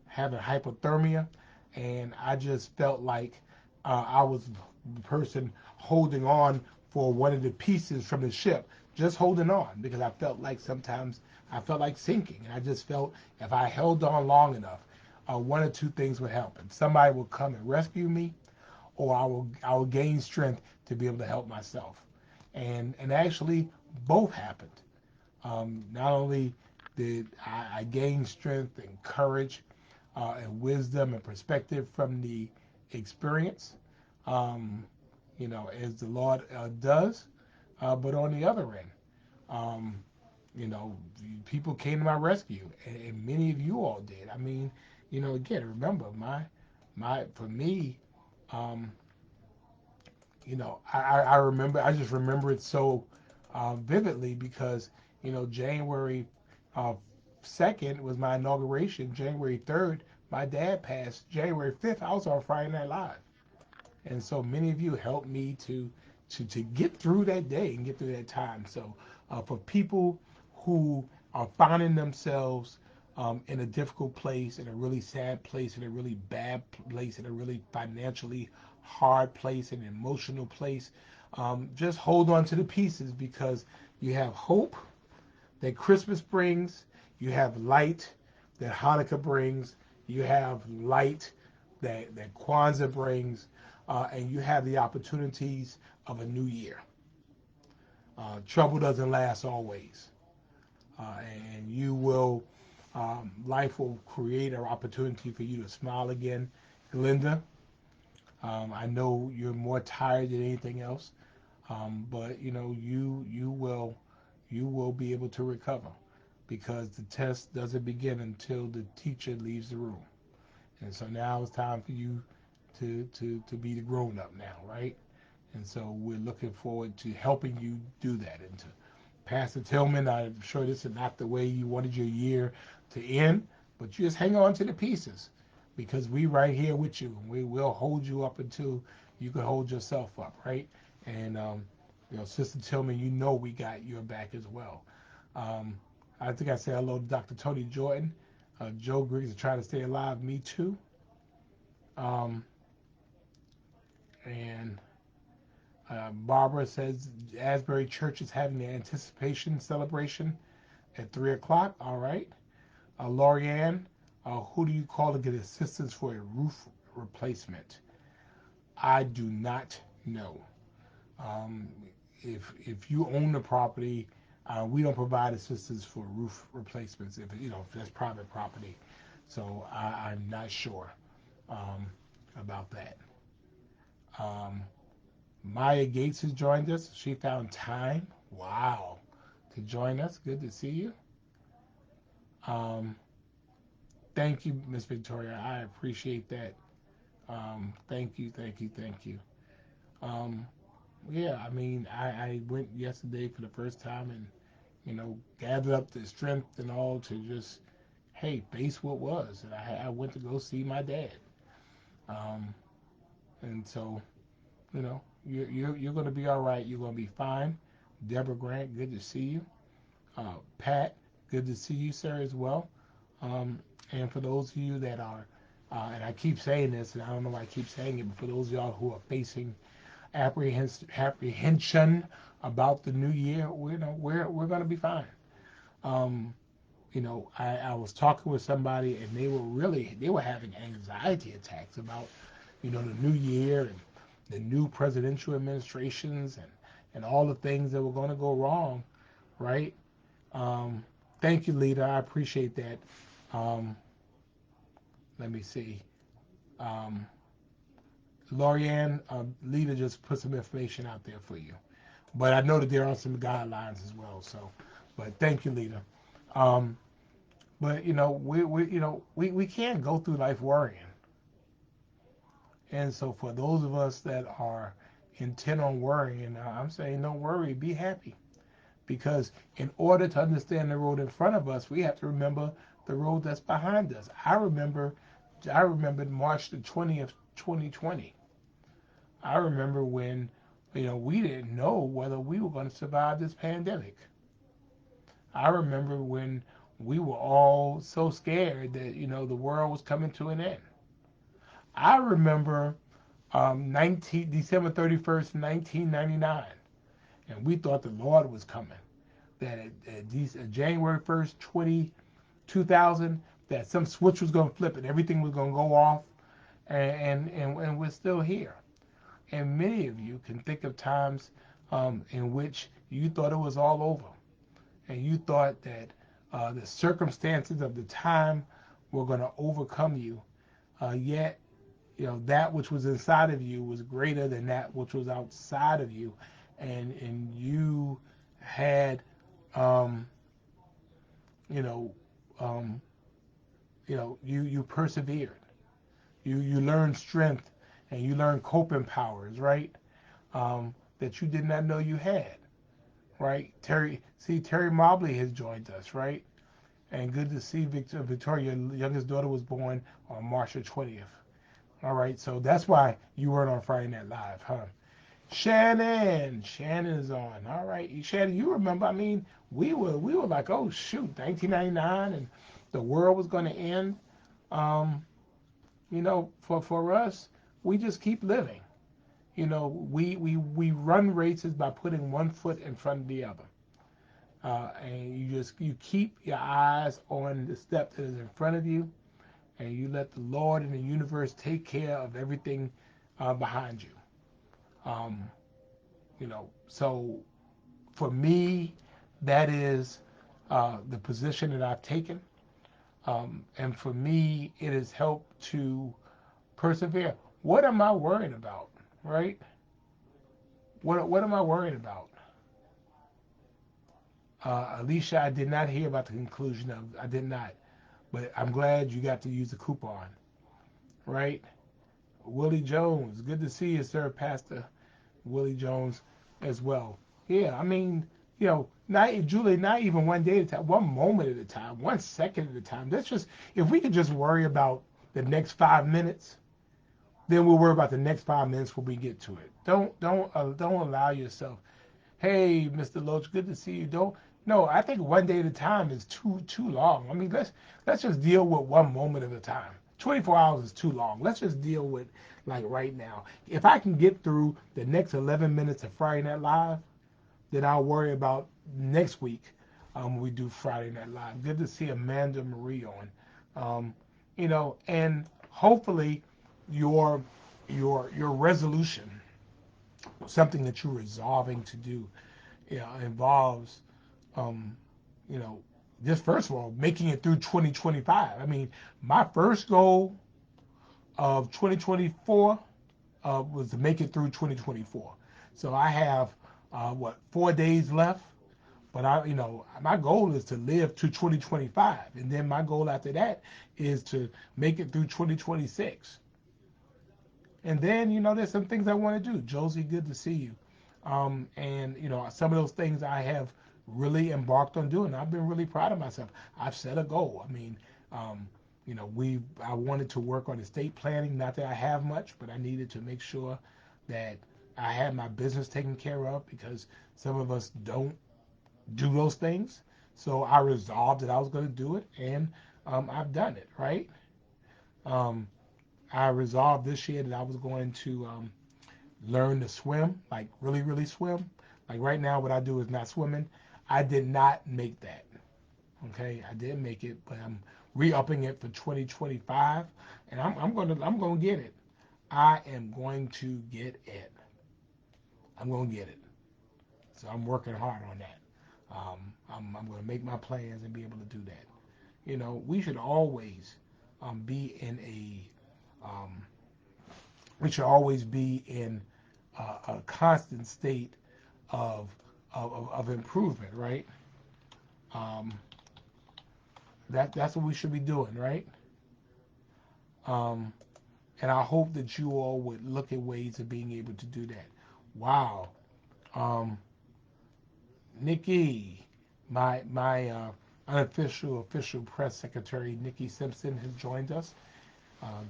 having hypothermia and I just felt like I was the person holding on for one of the pieces from the ship, just holding on because I felt like sometimes I felt like sinking. And I just felt if I held on long enough, one or two things would happen. Somebody will come and rescue me, or I will gain strength to be able to help myself. And actually, both happened. Not only did I gain strength and courage and wisdom and perspective from the experience, um, as the Lord does, but on the other end, um, you know, people came to my rescue, and many of you all did. I mean, again, remember for me, um, I remember, I just remember it so vividly because, January uh, 2nd was my inauguration. January 3rd, my dad passed. January 5th, I was on Friday Night Live. And so many of you helped me to get through that day and get through that time. So for people who are finding themselves in a difficult place, in a really sad place, in a really bad place, in a really financially hard place, an emotional place, just hold on to the pieces because you have hope that Christmas brings, you have light that Hanukkah brings, you have light that Kwanzaa brings, and you have the opportunities of a new year. Trouble doesn't last always, and life will create an opportunity for you to smile again. Glenda, I know you're more tired than anything else, but you will be able to recover because the test doesn't begin until the teacher leaves the room. And so now it's time for you to be the grown up now, right? And so we're looking forward to helping you do that. And to Pastor Tillman, I'm sure this is not the way you wanted your year to end, but you just hang on to the pieces because we right here with you. We will hold you up until you can hold yourself up, right? And Sister Tillman, we got your back as well. Um, I think I said hello to Dr. Tony Jordan. Joe Griggs is trying to stay alive. Me too. Um, and Barbara says Asbury Church is having the anticipation celebration at 3 o'clock. All right. Lorianne, who do you call to get assistance for a roof replacement? I do not know. Um, if you own the property, We don't provide assistance for roof replacements if that's private property. So I'm not sure um, about that. Um, Maya Gates has joined us. She found time. Wow, to join us. Good to see you. Um, Thank you, Miss Victoria. I appreciate that. Thank you, thank you, thank you. Um, yeah, I mean, I went yesterday for the first time and gathered up the strength and all to just, hey, face what was. And I went to go see my dad. Um, and so, you're going to be all right. You're going to be fine. Deborah Grant, good to see you. Pat, good to see you, sir, as well. Um, and for those of you that are, and I keep saying this, and I don't know why I keep saying it, but for those of y'all who are facing apprehension about the new year, we're going to be fine. Um, I was talking with somebody, and they were having anxiety attacks about, the new year and the new presidential administrations and all the things that were going to go wrong, right? Um, Thank you, Lita. I appreciate that. Um, Let me see. Um, Lorianne, Lita just put some information out there for you. But I know that there are some guidelines as well. So, but thank you, Lita. Um, but we can't go through life worrying. And so for those of us that are intent on worrying, I'm saying don't worry, be happy. Because in order to understand the road in front of us, we have to remember the road that's behind us. I remembered March the 20th, 2020. I remember when, we didn't know whether we were going to survive this pandemic. I remember when we were all so scared that, the world was coming to an end. I remember December 31st, 1999, and we thought the Lord was coming. That January 1st, 2000, that some switch was going to flip and everything was going to go off, and we're still here. And many of you can think of times in which you thought it was all over, and you thought that the circumstances of the time were going to overcome you. Yet, that which was inside of you was greater than that which was outside of you, and you had, um, you know, um, you persevered. You learned strength, and you learned coping powers, right? That you did not know you had, right? Terry Mobley has joined us, right? And good to see Victoria, your youngest daughter, was born on March the 20th. All right, so that's why you weren't on Friday Night Live, huh? Shannon is on. All right, Shannon, you remember? I mean, we were like, oh shoot, 1999, and the world was going to end. Um, for us, we just keep living. We run races by putting one foot in front of the other, and you keep your eyes on the step that is in front of you, and you let the Lord and the universe take care of everything behind you. Um, so for me, that is the position that I've taken, and for me, it has helped to persevere. What am I worried about, right? What am I worried about? Alicia, I did not hear about the conclusion of. I did not, but I'm glad you got to use the coupon, right? Willie Jones, good to see you, sir, Pastor Willie Jones, as well. Yeah, I mean, not Julie, not even one day at a time, one moment at a time, 1 second at a time. That's just if we could just worry about the next 5 minutes, then we'll worry about the next 5 minutes when we get to it. Don't allow yourself. Hey, Mr. Loach, good to see you. Don't No, I think one day at a time is too long. I mean, let's just deal with one moment at a time. 24 hours is too long. Let's just deal with like right now. If I can get through the next 11 minutes of Friday Night Live, then I'll worry about next week when we do Friday Night Live. Good to see Amanda Marie on. Um, and hopefully your your resolution, something that you're resolving to do, involves um, you know, just first of all, making it through 2025. I mean, my first goal of 2024 was to make it through 2024. So I have 4 days left. But my goal is to live to 2025, and then my goal after that is to make it through 2026. And then there's some things I want to do. Josie, good to see you. And some of those things I have really embarked on doing. I've been really proud of myself. I've set a goal. I mean, um, I wanted to work on estate planning. Not that I have much, but I needed to make sure that I had my business taken care of because some of us don't do those things. So I resolved that I was going to do it, and I've done it, right? Um, I resolved this year that I was going to learn to swim, like really, really swim. Like right now, what I do is not swimming. I did not make that. Okay, I didn't make it, but I'm re-upping it for 2025, and I'm gonna get it. I am going to get it. I'm gonna get it. So I'm working hard on that. I'm going to make my plans and be able to do that. We should always be in um, we should always be in a constant state of, of improvement, right? Um, that's what we should be doing, right? Um, and I hope that you all would look at ways of being able to do that. Wow. Um, Nikki, my unofficial official press secretary, Nikki Simpson, has joined us.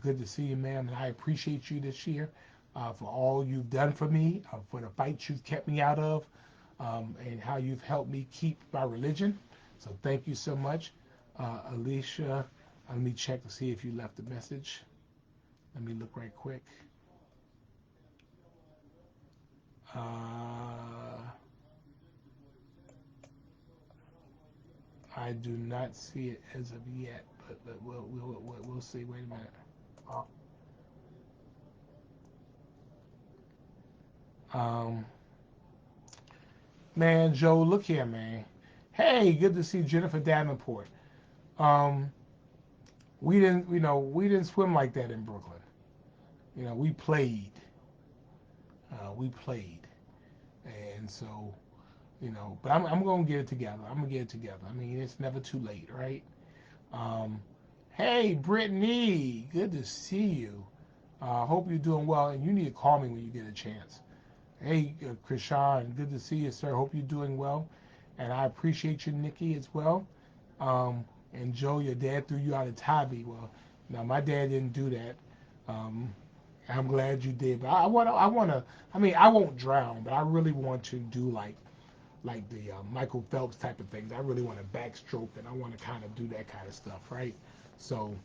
Good to see you, ma'am, and I appreciate you this year for all you've done for me, for the fights you've kept me out of, and how you've helped me keep my religion. So thank you so much. Alicia, let me check to see if you left a message. Let me look right quick. Uh, I do not see it as of yet, but we'll see. Wait a minute. Oh, Um, man, Joe, look here, man. Hey, good to see Jennifer Davenport. Um, we didn't swim like that in Brooklyn. We played, we played, and so But I'm gonna get it together. I'm gonna get it together. I mean, it's never too late, right? Um, hey, Brittany, good to see you. Hope you're doing well, and you need to call me when you get a chance. Hey, Krishan, good to see you, sir. Hope you're doing well, and I appreciate you, Nikki, as well. Um, and Joe, your dad threw you out of Tybee. Well, no, my dad didn't do that. Um, I'm glad you did, but I want to. I mean, I won't drown, but I really want to do like the Michael Phelps type of things. I really want to backstroke, and I want to kind of do that kind of stuff, right? So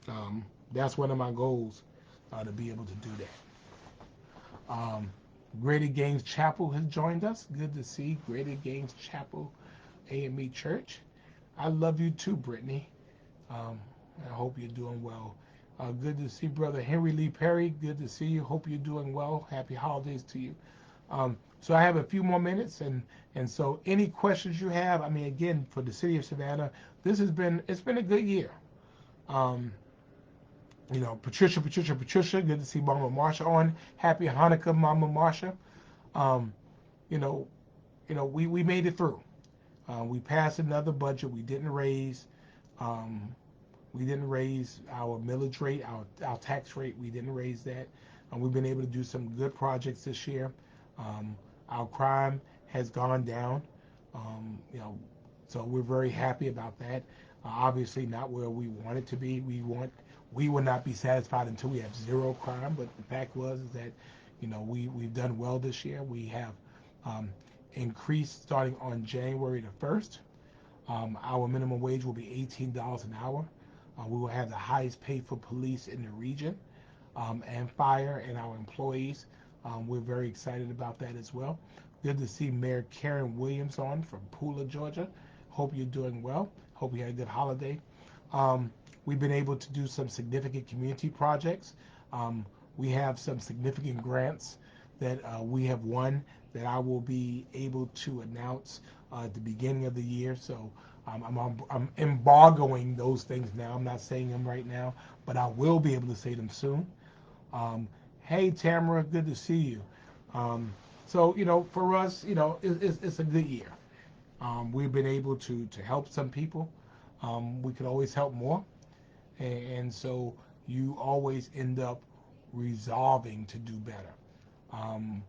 um, that's one of my goals to be able to do that. Um, Greater Gaines Chapel has joined us. Good to see Greater Gaines Chapel AME Church. I love you too, Brittany. Um, I hope you're doing well. Good to see Brother Henry Lee Perry. Good to see you. Hope you're doing well. Happy holidays to you. So I have a few more minutes, and so any questions you have, I mean, again, for the city of Savannah, it's been a good year. Um, Patricia, good to see Mama Marsha on. Happy Hanukkah, Mama Marsha. Um, you know, we made it through. We passed another budget. Um, we didn't raise our millage rate, our tax rate. We didn't raise that. We've been able to do some good projects this year. Um, our crime has gone down. Um, you know, so we're very happy about that. Obviously, not where we want it to be. We will not be satisfied until we have zero crime. But the fact was is that, we've done well this year. We have um, increased starting on January the 1st. Our minimum wage will be $18 an hour. We will have the highest pay for police in the region and fire and our employees. We're very excited about that as well. Good to see Mayor Karen Williams on from Pooler, Georgia. Hope you're doing well. Hope you had a good holiday. Um, we've been able to do some significant community projects. We have some significant grants that we have won that I will be able to announce at the beginning of the year. So I'm embargoing those things now. I'm not saying them right now, but I will be able to say them soon. Um, hey, Tamara, good to see you. Um, so, for us, it's a good year. We've been able to help some people. We could always help more. And so you always end up resolving to do better. Um,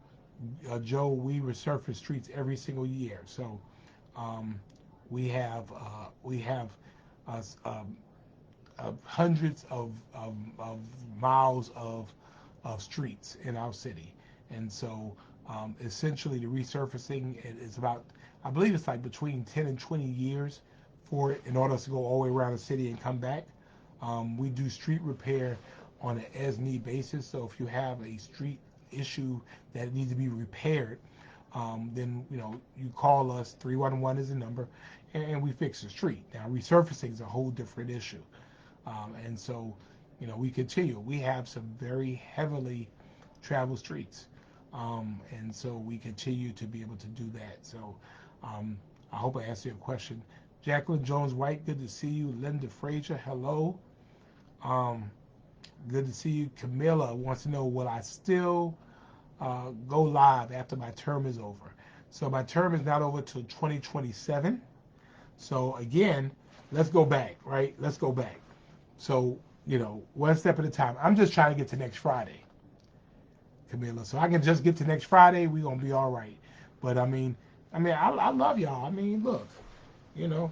Joe, we resurface streets every single year. So um, we have uh, um, hundreds of miles of streets in our city, and so essentially the resurfacing is about, I believe it's like between 10 and 20 years for it in order to go all the way around the city and come back. We do street repair on an as need basis. So if you have a street issue that needs to be repaired, then you call us. 311 is the number, and we fix the street. Now resurfacing is a whole different issue. And so, we continue. We have some very heavily traveled streets. And so we continue to be able to do that. So um, I hope I answered your question. Jacqueline Jones White, good to see you. Linda Frazier, hello. Um, Good to see you. Camilla wants to know, will I still go live after my term is over? So my term is not over till 2027. So again, let's go back, right? Let's go back. So, one step at a time. I'm just trying to get to next Friday, Camila. So I can just get to next Friday, we're gonna be all right. But I love y'all. I mean, look,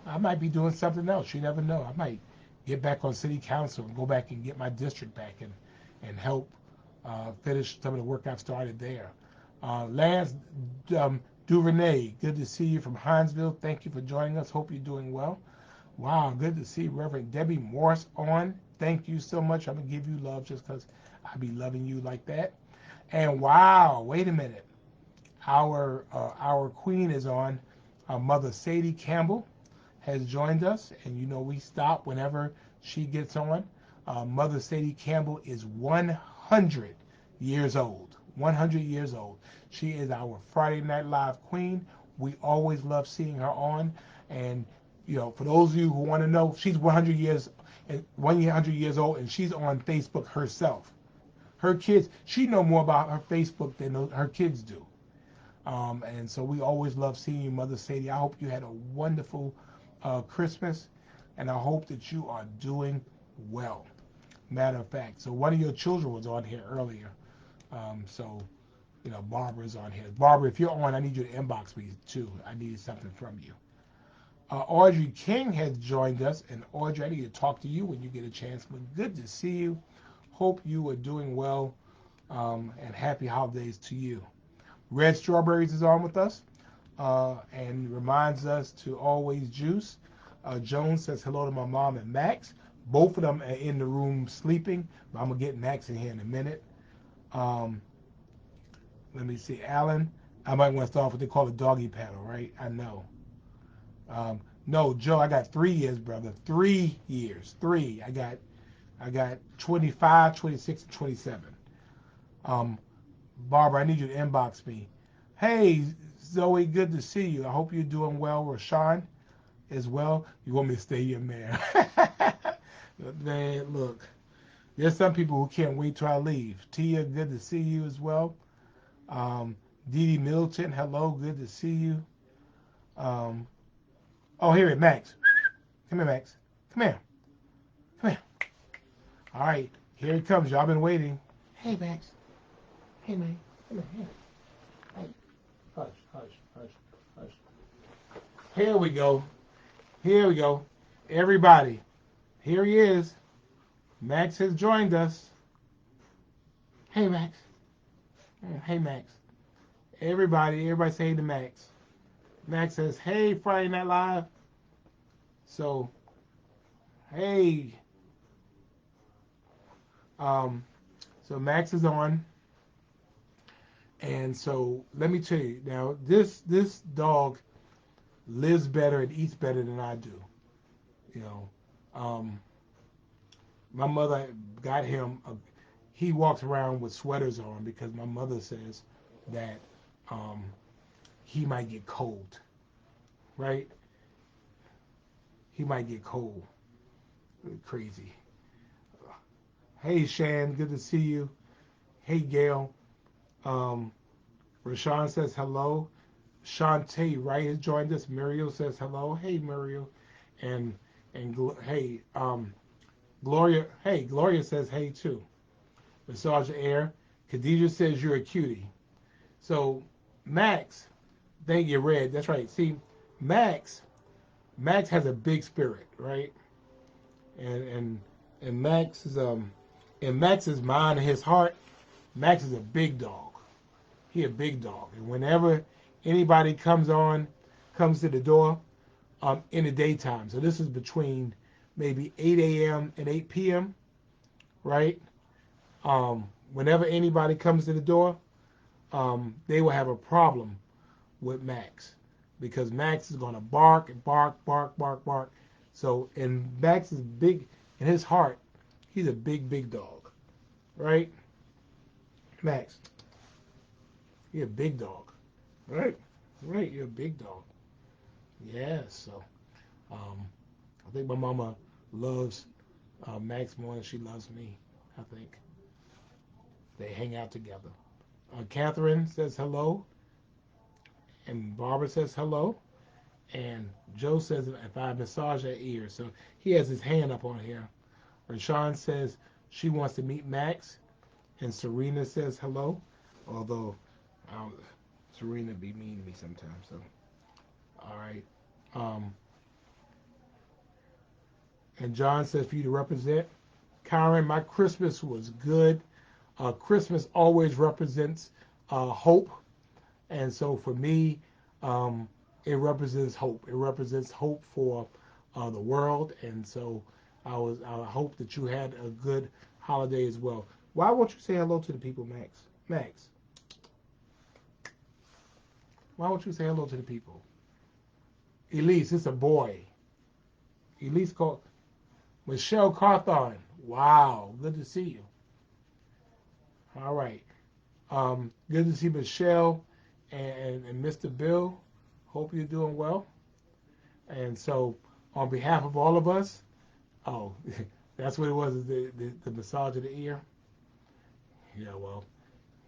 I might be doing something else. You never know. I might get back on city council and go back and get my district back and help finish some of the work I've started there. Lance Duvernay, good to see you from Hinesville. Thank you for joining us. Hope you're doing well. Wow, good to see Reverend Debbie Morse on. Thank you so much. I'm gonna give you love just because I be loving you like that. And wow, wait a minute. Our queen is on. Mother Sadie Campbell has joined us, and we stop whenever she gets on. Mother Sadie Campbell is 100 years old. 100 years old. She is our Friday Night Live queen. We always love seeing her on, and for those of you who want to know, she's 100 years old, and she's on Facebook herself. Her kids, she know more about her Facebook than her kids do. And so we always love seeing you, Mother Sadie. I hope you had a wonderful Christmas, and I hope that you are doing well. Matter of fact, so one of your children was on here earlier. So, Barbara's on here. Barbara, if you're on, I need you to inbox me too. I need something from you. Audrey King has joined us, and Audrey, I need to talk to you when you get a chance. But good to see you. Hope you are doing well, and happy holidays to you. Red Strawberries is on with us, and reminds us to always juice. Jones says hello to my mom and Max. Both of them are in the room sleeping, but I'm gonna get Max in here in a minute. Um, Let me see, Alan. I might want to start off with what they call a doggy paddle, right? I know. Um, no, Joe, I got 3 years, brother. 3 years. I got 25, 26, and 27. Um, Barbara, I need you to inbox me. Hey, Zoe, good to see you. I hope you're doing well. Rashawn as well. You want me to stay here, man? Man, look. There's some people who can't wait till I leave. Tia, good to see you as well. Dee Dee Middleton, hello, good to see you. Um, oh, here it, Max. Come here, Max. Come here. Come here. All right, here it comes. Y'all been waiting. Hey, Max. Hey, man. Come here. Hey. Hush, hush, hush, hush. Here we go. Here we go. Everybody, here he is. Max has joined us. Hey, Max. Hey, Max. Everybody say hey to Max. Max says, hey, Friday Night Live. So, hey. So Max is on. And so let me tell you, now this dog lives better and eats better than I do. You know, my mother got him. He walks around with sweaters on because my mother says that um, he might get cold, right? He might get cold. Crazy. Hey, Shan, good to see you. Hey, Gail. Um, Rashawn says hello. Shantae Wright has joined us. Muriel says hello. Hey, Muriel. And hey, Gloria. Hey, Gloria says hey too. Massage air. Khadijah says you're a cutie. So Max, thank you, Red. That's right. See, Max, Max has a big spirit, right? And and Max is in Max's mind and his heart, Max is a big dog. He a big dog. And whenever anybody comes to the door, in the daytime. So this is between maybe 8 a.m. and 8 p.m. Right? Whenever anybody comes to the door, they will have a problem with Max because Max is going to bark and bark, bark, bark, bark. So, and Max is big in his heart. He's a big, big dog, right? Max, you're a big dog, right? Right, you're a big dog. Yeah. So, I think my mama loves Max more than she loves me. I think they hang out together. Catherine says hello, and Barbara says hello. And Joe says if I massage her ear, so he has his hand up on here. Rashawn says she wants to meet Max, and Serena says hello. Although Serena be mean to me sometimes. So all right. Um, and John says for you to represent. Karen, my Christmas was good. Christmas always represents hope, and so for me, um, it represents hope. It represents hope for the world, and so I hope that you had a good holiday as well. Why won't you say hello to the people, Max? Max, why won't you say hello to the people? Elise, it's a boy. Elise called Michelle Carthon. Wow, good to see you. All right. Good to see Michelle and Mr. Bill. Hope you're doing well. And so, on behalf of all of us, oh, that's what it was, the massage of the ear. Yeah, well,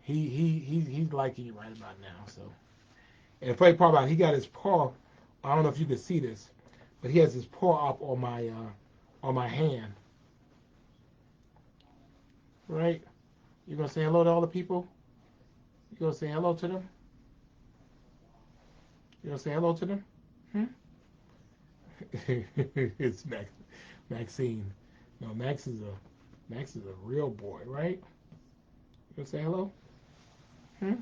he's liking it right about now. So, and the funny part about it, he got his paw. I don't know if you can see this, but he has his paw up on my hand. Right? You gonna say hello to all the people? You gonna say hello to them? You gonna say hello to them? Hmm? It's Maxine. No, Max is a real boy, right? You gonna say hello? Hmm?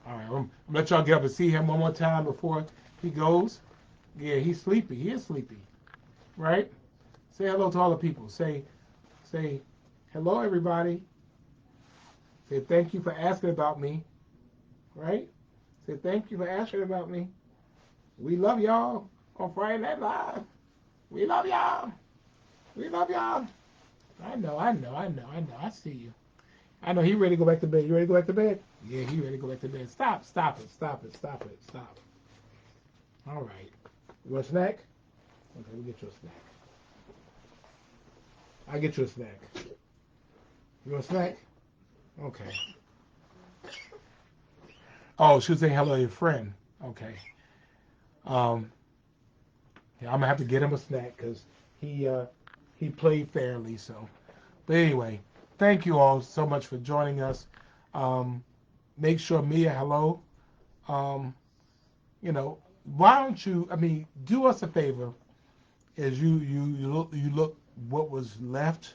All right, I'm gonna let y'all get up and see him one more time before he goes. Yeah, he's sleepy. He is sleepy, right? Say hello to all the people. Say hello, everybody. Say thank you for asking about me, right? Say thank you for asking about me. We love y'all on Friday Night Live. We love y'all. We love y'all. I know, I know, I know, I know. I see you. I know he ready to go back to bed. You ready to go back to bed? Yeah, he ready to go back to bed. Stop, stop it, stop it, stop it, stop. All right. You want a snack? Okay, we'll get you a snack. I'll get you a snack. You want a snack? Okay. Oh, she was saying hello to your friend. Okay. Um, yeah, I'm gonna have to get him a snack because he played fairly. So, but anyway, thank you all so much for joining us. Um, make sure Mia, hello. Um, you know, why don't you? I mean, do us a favor as you look what was left.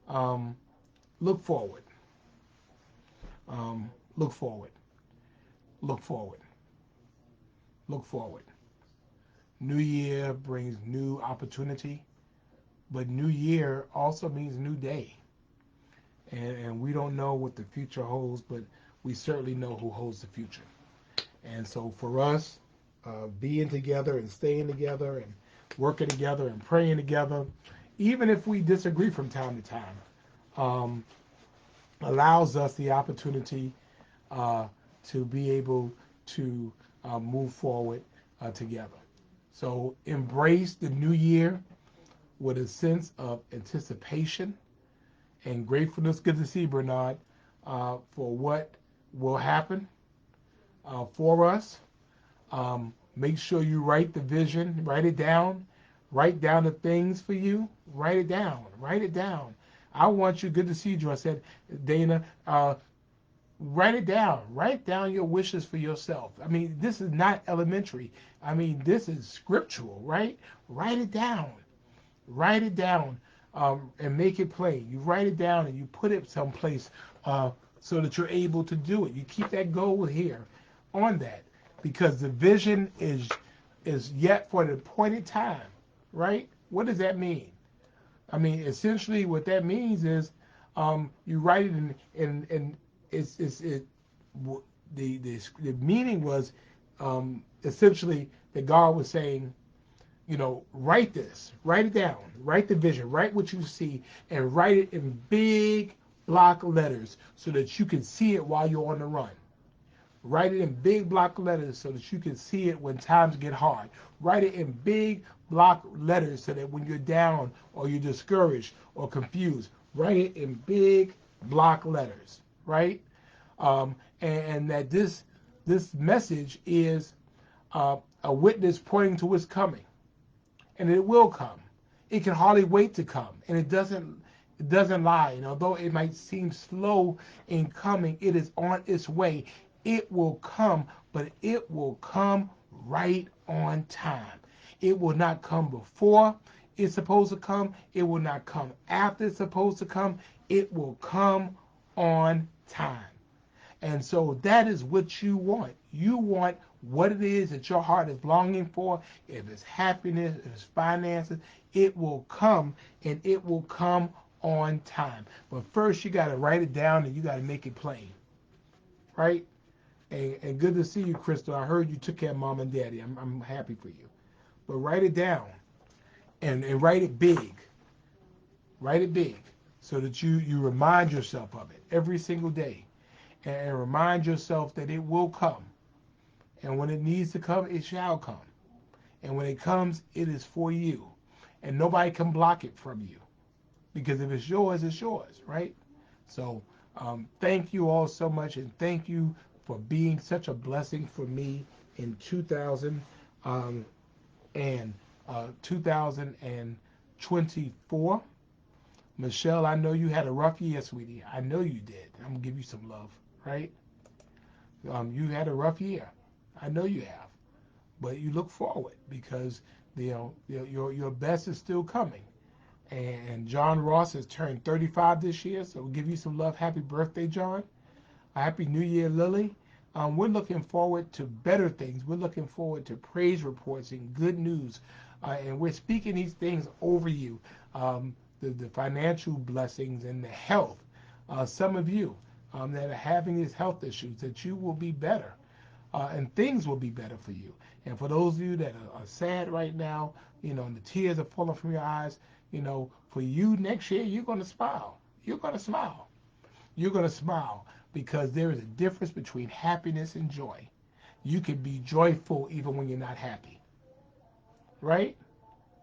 Um, look forward. Look forward. Look forward. Look forward. New year brings new opportunity, but new year also means new day. And we don't know what the future holds, but we certainly know who holds the future. And so for us, being together and staying together and working together and praying together, even if we disagree from time to time, um, allows us the opportunity uh, to be able to move forward together. So embrace the new year with a sense of anticipation and gratefulness. Good to see you, Bernard, for what will happen for us. Make sure you write the vision, write it down, write down the things for you, write it down, write it down. I want you, good to see you, I said, Dana, write it down, write down your wishes for yourself. I mean, this is not elementary. I mean, this is scriptural, right? Write it down, write it down, and make it plain. You write it down and you put it someplace so that you're able to do it. You keep that goal here on that, because the vision is yet for the appointed time, right? What does that mean? I mean, essentially, what that means is you write it in the meaning was essentially that God was saying, write this, write it down, write the vision, write what you see, and write it in big block letters so that you can see it while you're on the run. Write it in big block letters so that you can see it when times get hard. Write it in big block letters so that when you're down or you're discouraged or confused, write it in big block letters, right? And that this message is a witness pointing to what's coming, and it will come. It can hardly wait to come, and it doesn't lie. And although it might seem slow in coming, it is on its way. It will come, but it will come right on time. It will not come before it's supposed to come. It will not come after it's supposed to come. It will come on time. And so that is what you want. You want what it is that your heart is longing for. If it's happiness, if it's finances, it will come, and it will come on time. But first you got to write it down and you got to make it plain, right? And good to see you, Crystal. I heard you took care of mom and daddy. I'm happy for you. But write it down and write it big. Write it big so that you remind yourself of it every single day. And remind yourself that it will come. And when it needs to come, it shall come. And when it comes, it is for you. And nobody can block it from you. Because if it's yours, right? So thank you all so much. And thank you for being such a blessing for me in 2024. Michelle, I know you had a rough year, sweetie. I know you did. I'm going to give you some love, right? You had a rough year. I know you have. But you look forward because your best is still coming. And John Ross has turned 35 this year, so we'll give you some love. Happy birthday, John. Happy New Year, Lily. We're looking forward to better things. We're looking forward to praise reports and good news. And we're speaking these things over you, the financial blessings and the health. Some of you that are having these health issues, that you will be better and things will be better for you. And for those of you that are sad right now, and the tears are falling from your eyes, for you next year, you're going to smile. You're going to smile. You're going to smile because there is a difference between happiness and joy. You can be joyful even when you're not happy, right?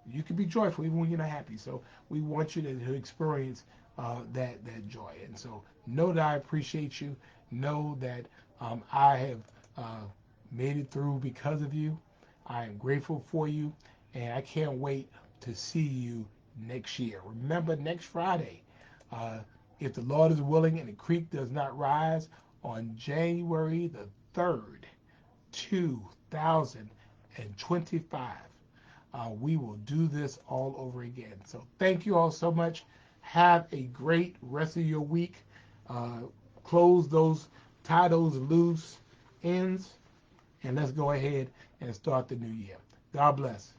You can be joyful even when you're not happy. So we want you to experience that joy. And so know that I appreciate you. Know that I have made it through because of you. I am grateful for you. And I can't wait to see you next year. Remember, next Friday, if the Lord is willing and the creek does not rise, on January the 3rd, 2025, we will do this all over again. So thank you all so much. Have a great rest of your week. Tie those loose ends, and let's go ahead and start the new year. God bless.